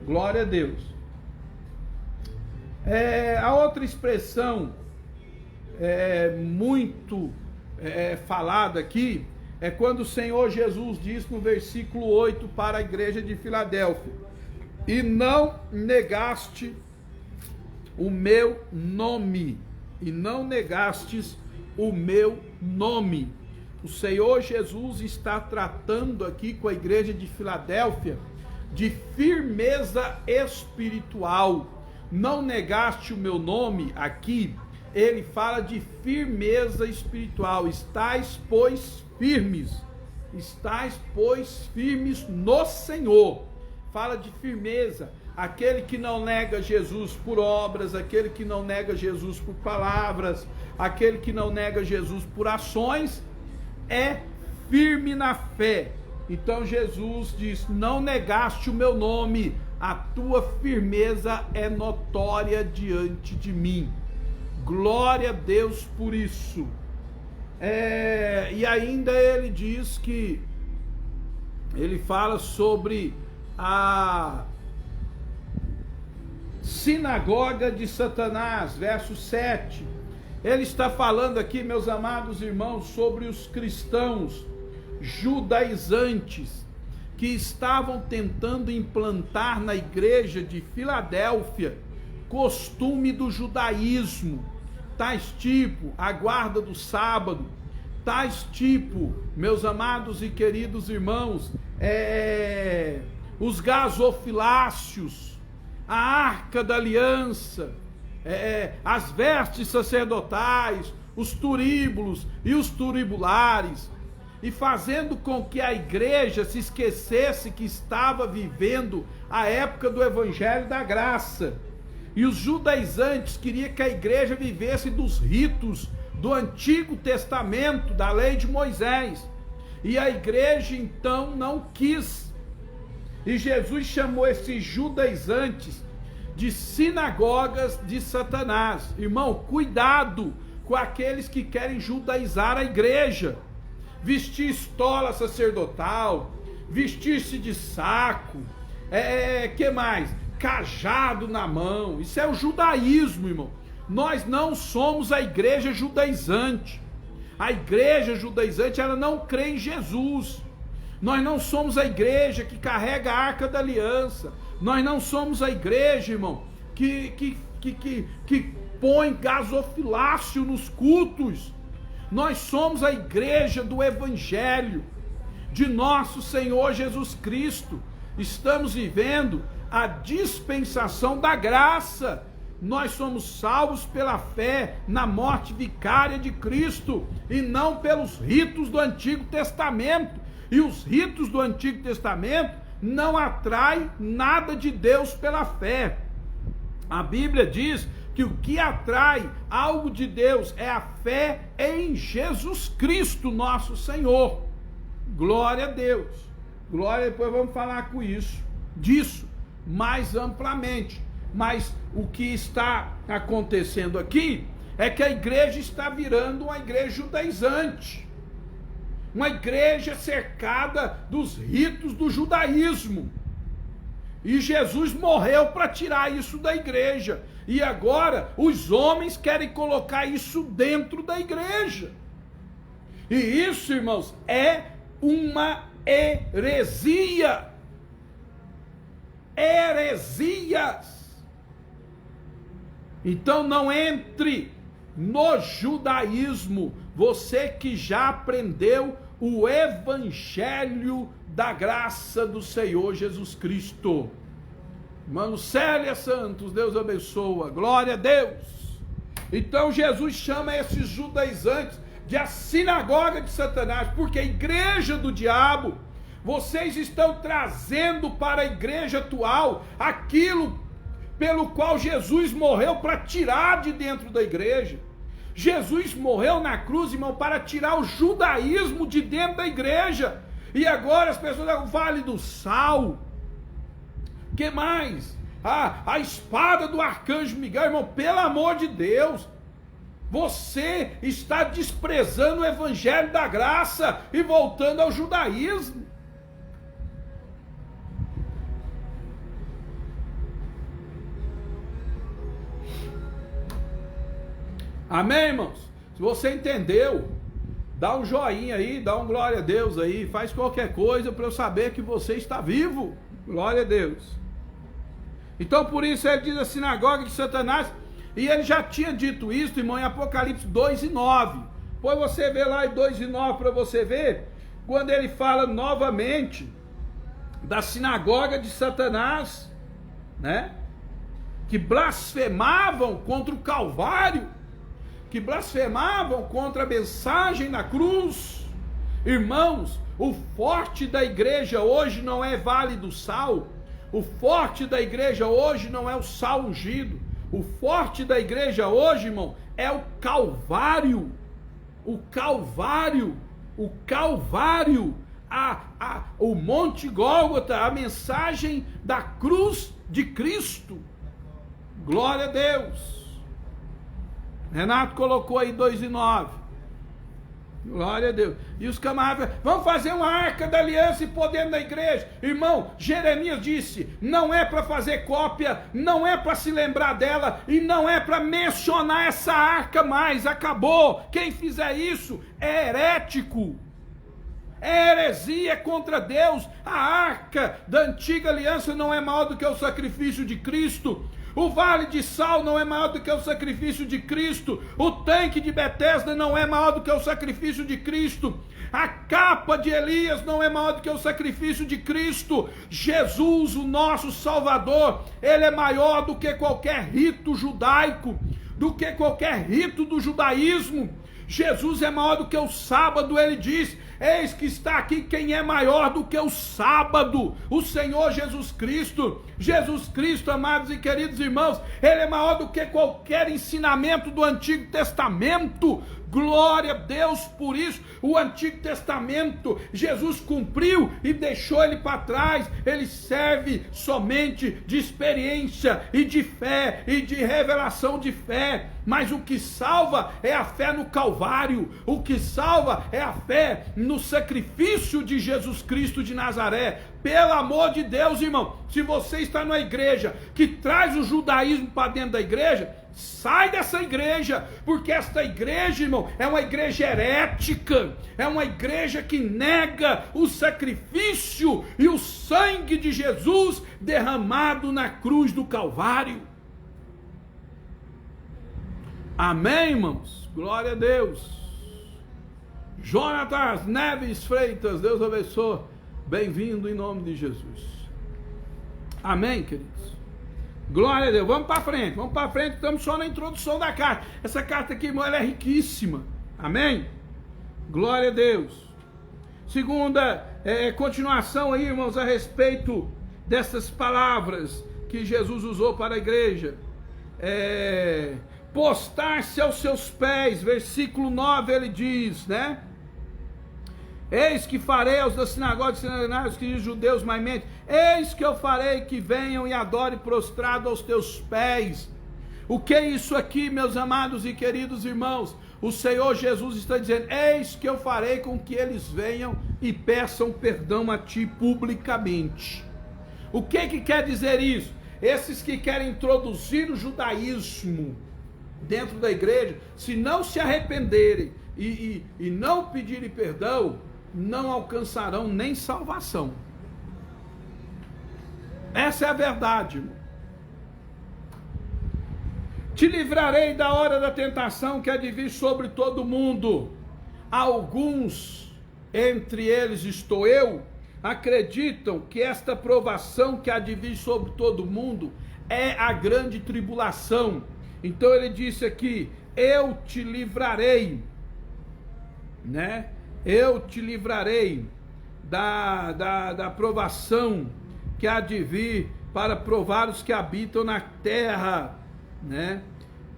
Glória a Deus. A outra expressão muito falada aqui é quando o Senhor Jesus diz no versículo 8 para a igreja de Filadélfia: e não negaste o meu nome, e não negastes o meu nome. O Senhor Jesus está tratando aqui com a igreja de Filadélfia de firmeza espiritual. Não negaste o meu nome, aqui ele fala de firmeza espiritual. Estais, pois, firmes. Estais, pois, firmes no Senhor. Fala de firmeza. Aquele que não nega Jesus por obras, aquele que não nega Jesus por palavras, aquele que não nega Jesus por ações, é firme na fé. Então Jesus diz: não negaste o meu nome, a tua firmeza é notória diante de mim. Glória a Deus por isso. E ainda ele diz que, ele fala sobre a sinagoga de Satanás, verso 7. Ele está falando aqui, meus amados irmãos, sobre os cristãos judaizantes que estavam tentando implantar na igreja de Filadélfia costume do judaísmo, tais tipo a guarda do sábado, tais tipo, meus amados e queridos irmãos, os gasofiláceos, a arca da aliança, as vestes sacerdotais, os turíbulos e os turibulares, e fazendo com que a igreja se esquecesse que estava vivendo a época do evangelho da graça. E os judaizantes queriam que a igreja vivesse dos ritos do Antigo Testamento, da lei de Moisés. E a igreja então não quis. E Jesus chamou esses judaizantes de sinagogas de Satanás. Irmão, cuidado com aqueles que querem judaizar a igreja. Vestir estola sacerdotal, vestir-se de saco, que mais? Cajado na mão. Isso é o judaísmo, irmão. Nós não somos a igreja judaizante. A igreja judaizante, ela não crê em Jesus. Nós não somos a igreja que carrega a arca da aliança. Nós não somos a igreja, irmão, que põe gasofilácio nos cultos. Nós somos a igreja do evangelho de nosso Senhor Jesus Cristo. Estamos vivendo a dispensação da graça. Nós somos salvos pela fé na morte vicária de Cristo e não pelos ritos do Antigo Testamento. E os ritos do Antigo Testamento não atraem nada de Deus pela fé. A Bíblia diz que o que atrai algo de Deus é a fé em Jesus Cristo, nosso Senhor. Glória a Deus. Glória, depois vamos falar disso mais amplamente. Mas o que está acontecendo aqui é que a igreja está virando uma igreja judaizante. Uma igreja cercada dos ritos do judaísmo. E Jesus morreu para tirar isso da igreja. E agora os homens querem colocar isso dentro da igreja. E isso, irmãos, é uma heresia. Heresias. Então não entre no judaísmo, você que já aprendeu o evangelho da graça do Senhor Jesus Cristo. Mano Célia Santos, Deus abençoa, glória a Deus. Então Jesus chama esses judaizantes de a sinagoga de Satanás, porque a igreja do diabo, vocês estão trazendo para a igreja atual aquilo pelo qual Jesus morreu para tirar de dentro da igreja. Jesus morreu na cruz, irmão, para tirar o judaísmo de dentro da igreja. E agora as pessoas dão o vale do sal. Que mais? A espada do arcanjo Miguel, irmão, pelo amor de Deus. Você está desprezando o evangelho da graça e voltando ao judaísmo. Amém, irmãos? Se você entendeu, dá um joinha aí, dá um glória a Deus aí, faz qualquer coisa para eu saber que você está vivo. Glória a Deus. Então por isso ele diz a sinagoga de Satanás, e ele já tinha dito isso, irmão, em Apocalipse 2:9. Pois você vê lá em 2:9 para você ver, quando ele fala novamente da sinagoga de Satanás, né? Que blasfemavam contra o Calvário, que blasfemavam contra a mensagem da cruz. Irmãos, o forte da igreja hoje não é vale do sal, o forte da igreja hoje não é o sal ungido, o forte da igreja hoje, irmão, é o Calvário, o Calvário, o Calvário, o Monte Gólgota, a mensagem da cruz de Cristo. Glória a Deus. Renato colocou aí 2:9. Glória a Deus. E os camaradas, vamos fazer uma arca da aliança e pôr dentro da igreja. Irmão, Jeremias disse, não é para fazer cópia, não é para se lembrar dela, e não é para mencionar essa arca mais, acabou. Quem fizer isso é herético, é heresia contra Deus. A arca da antiga aliança não é maior do que o sacrifício de Cristo. O vale de Sal não é maior do que o sacrifício de Cristo. O tanque de Betesda não é maior do que o sacrifício de Cristo. A capa de Elias não é maior do que o sacrifício de Cristo. Jesus, o nosso Salvador, ele é maior do que qualquer rito judaico, do que qualquer rito do judaísmo. Jesus é maior do que o sábado. Ele diz, eis que está aqui quem é maior do que o sábado, o Senhor Jesus Cristo. Jesus Cristo, amados e queridos irmãos, ele é maior do que qualquer ensinamento do Antigo Testamento. Glória a Deus por isso. O Antigo Testamento, Jesus cumpriu e deixou ele para trás. Ele serve somente de experiência e de fé e de revelação de fé. Mas o que salva é a fé no Calvário. O que salva é a fé no sacrifício de Jesus Cristo de Nazaré. Pelo amor de Deus, irmão, se você está numa igreja que traz o judaísmo para dentro da igreja, sai dessa igreja, porque esta igreja, irmão, é uma igreja herética, é uma igreja que nega o sacrifício e o sangue de Jesus derramado na cruz do Calvário. Amém, irmãos? Glória a Deus. Jonatas Neves Freitas, Deus abençoe. Bem-vindo em nome de Jesus. Amém, queridos? Glória a Deus. Vamos para frente, estamos só na introdução da carta. Essa carta aqui, irmão, ela é riquíssima. Amém? Glória a Deus. Segunda continuação aí, irmãos, a respeito dessas palavras que Jesus usou para a igreja. Postar-se aos seus pés, versículo 9 ele diz, né? Eis que farei aos da sinagoga de Satanás, que diz judeus maimente, eis que eu farei que venham e adorem prostrado aos teus pés. O que é isso aqui, meus amados e queridos irmãos? O Senhor Jesus está dizendo, eis que eu farei com que eles venham e peçam perdão a ti publicamente. O que quer dizer isso? Esses que querem introduzir o judaísmo dentro da igreja, se não se arrependerem e não pedirem perdão, não alcançarão nem salvação. Essa é a verdade, irmão. Te livrarei da hora da tentação que há de vir sobre todo mundo. Alguns, entre eles estou eu, acreditam que esta provação que há de vir sobre todo mundo é a grande tribulação. Então ele disse aqui, eu te livrarei, né? Eu te livrarei da provação que há de vir para provar os que habitam na terra, né?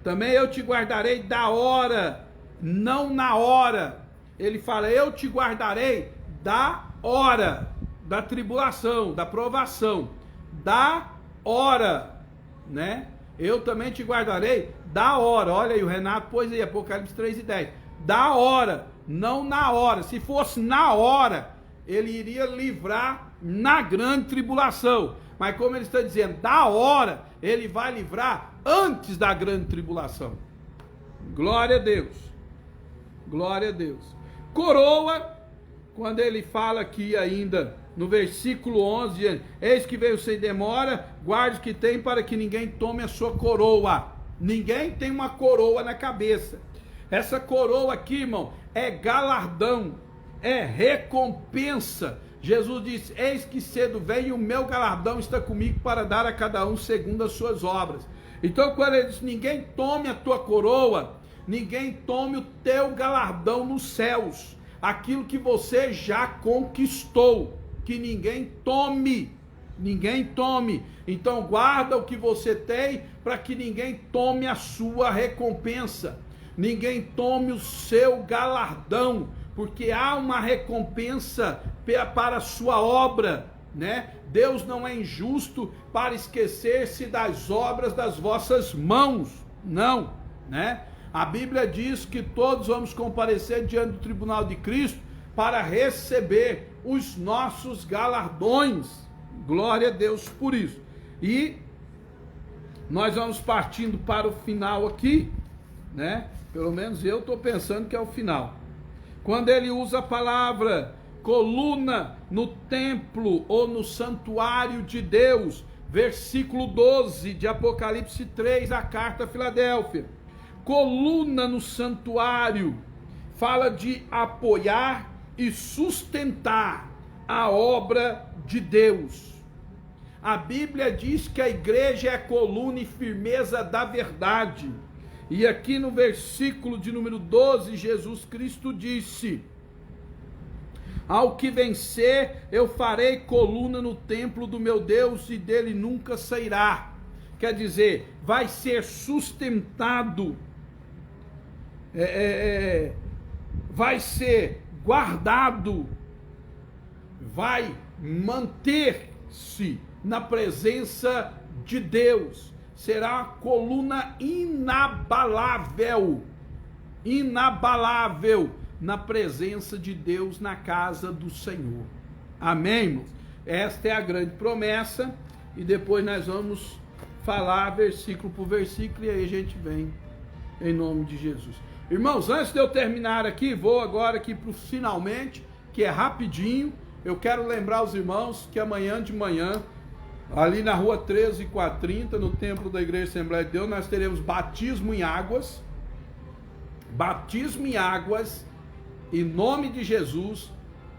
Também eu te guardarei da hora, não na hora. Ele fala, eu te guardarei da hora, da tribulação, da provação, da hora, né? Eu também te guardarei da hora. Olha aí, o Renato pôs aí, Apocalipse 3:10. Da hora, não na hora. Se fosse na hora, ele iria livrar na grande tribulação. Mas como ele está dizendo, da hora, ele vai livrar antes da grande tribulação. Glória a Deus. Glória a Deus. Coroa, quando ele fala aqui ainda no versículo 11, eis que veio sem demora, guarde o que tem para que ninguém tome a sua coroa. Ninguém tem uma coroa na cabeça. Essa coroa aqui, irmão, é galardão, é recompensa. Jesus disse, eis que cedo vem e o meu galardão está comigo para dar a cada um segundo as suas obras. Então quando ele diz, ninguém tome a tua coroa, ninguém tome o teu galardão nos céus, aquilo que você já conquistou, que ninguém tome, então guarda o que você tem, para que ninguém tome a sua recompensa, ninguém tome o seu galardão, porque há uma recompensa para a sua obra, né? Deus não é injusto para esquecer-se das obras das vossas mãos, não, né? A Bíblia diz que todos vamos comparecer diante do tribunal de Cristo para receber os nossos galardões. Glória a Deus por isso. E nós vamos partindo para o final aqui, né? Pelo menos eu estou pensando que é o final. Quando ele usa a palavra coluna no templo ou no santuário de Deus, versículo 12 de Apocalipse 3, a carta a Filadélfia. Coluna no santuário fala de apoiar e sustentar a obra de Deus. A Bíblia diz que a igreja é a coluna e firmeza da verdade. E aqui no versículo de número 12, Jesus Cristo disse, ao que vencer, eu farei coluna no templo do meu Deus e dele nunca sairá. Quer dizer, vai ser sustentado, vai ser guardado, vai manter-se na presença de Deus. Será uma coluna inabalável, na presença de Deus, na casa do Senhor. Amém, irmãos? Esta é a grande promessa, e depois nós vamos falar versículo por versículo, e aí a gente vem em nome de Jesus. Irmãos, antes de eu terminar aqui, vou agora aqui para o finalmente, que é rapidinho. Eu quero lembrar os irmãos que amanhã de manhã, ali na rua 13.430, no templo da Igreja Assembleia de Deus, nós teremos batismo em águas, em nome de Jesus.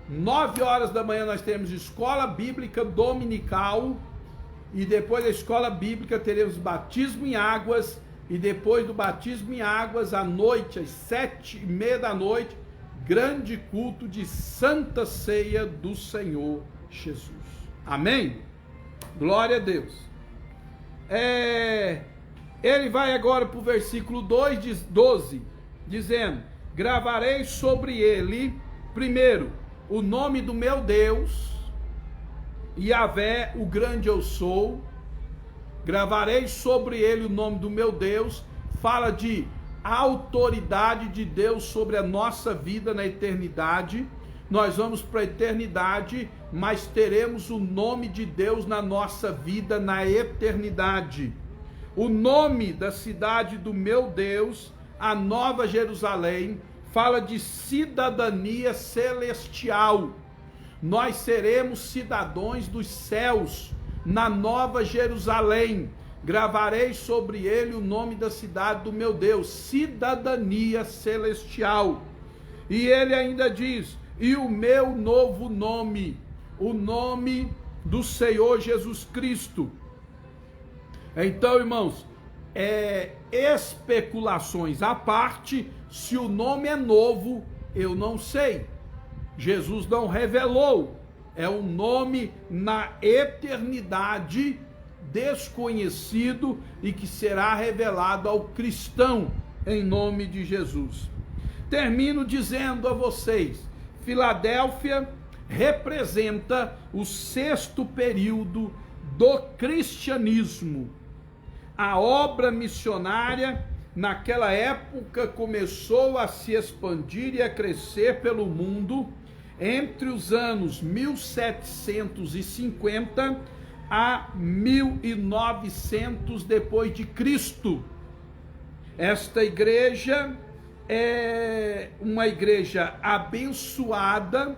9 horas da manhã nós teremos escola bíblica dominical, e depois da escola bíblica teremos batismo em águas, e depois do batismo em águas, à noite, às 7:30 da noite, grande culto de Santa Ceia do Senhor Jesus. Amém? Glória a Deus. Ele vai agora para o versículo 12, dizendo, gravarei sobre ele, primeiro, o nome do meu Deus, Yahvé, o grande eu sou. Gravarei sobre ele o nome do meu Deus. Fala de autoridade de Deus sobre a nossa vida na eternidade. Nós vamos para a eternidade, mas teremos o nome de Deus na nossa vida na eternidade. O nome da cidade do meu Deus, a Nova Jerusalém, fala de cidadania celestial. Nós seremos cidadãos dos céus na Nova Jerusalém. Gravarei sobre ele o nome da cidade do meu Deus, cidadania celestial. E ele ainda diz, e o meu novo nome, o nome do Senhor Jesus Cristo. Então, irmãos, especulações à parte, se o nome é novo, eu não sei. Jesus não revelou. É um nome na eternidade desconhecido e que será revelado ao cristão em nome de Jesus. Termino dizendo a vocês, Filadélfia representa o 6º período do cristianismo. A obra missionária naquela época começou a se expandir e a crescer pelo mundo entre os anos 1750 a 1900 depois de Cristo. Esta igreja é uma igreja abençoada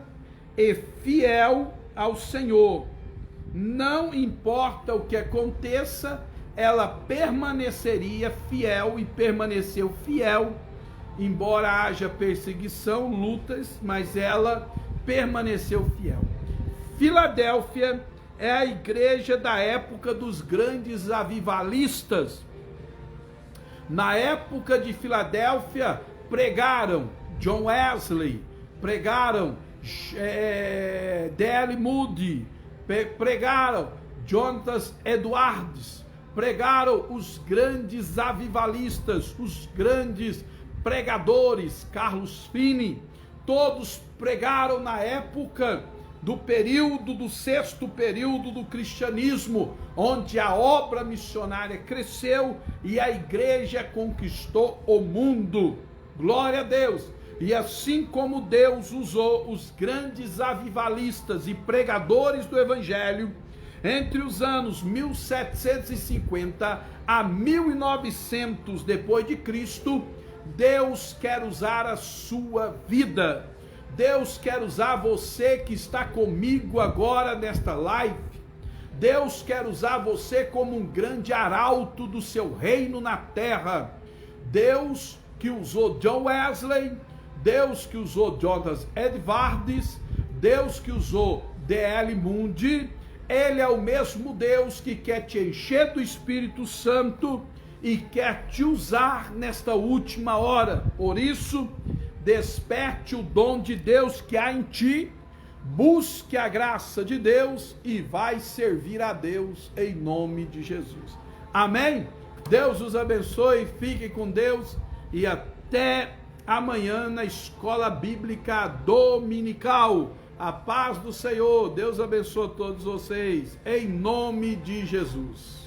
e fiel ao Senhor. Não importa o que aconteça, ela permaneceria fiel e permaneceu fiel, embora haja perseguição, lutas, mas ela permaneceu fiel. Filadélfia é a igreja da época dos grandes avivalistas. Na época de Filadélfia, pregaram John Wesley, pregaram D.L. Moody, pregaram Jonathan Edwards, pregaram os grandes avivalistas, os grandes pregadores, Carlos Finney, todos pregaram na época do período, do sexto período do cristianismo, onde a obra missionária cresceu e a igreja conquistou o mundo. Glória a Deus! E assim como Deus usou os grandes avivalistas e pregadores do evangelho, entre os anos 1750 a 1900 depois de Cristo, Deus quer usar a sua vida. Deus quer usar você que está comigo agora nesta live. Deus quer usar você como um grande arauto do seu reino na terra. Deus que usou John Wesley, Deus que usou Jonathan Edwards, Deus que usou D.L. Moody, Ele é o mesmo Deus que quer te encher do Espírito Santo e quer te usar nesta última hora. Por isso, desperte o dom de Deus que há em ti, busque a graça de Deus e vai servir a Deus em nome de Jesus. Amém? Deus os abençoe, fique com Deus e até amanhã na Escola Bíblica Dominical. A paz do Senhor, Deus abençoe todos vocês, em nome de Jesus.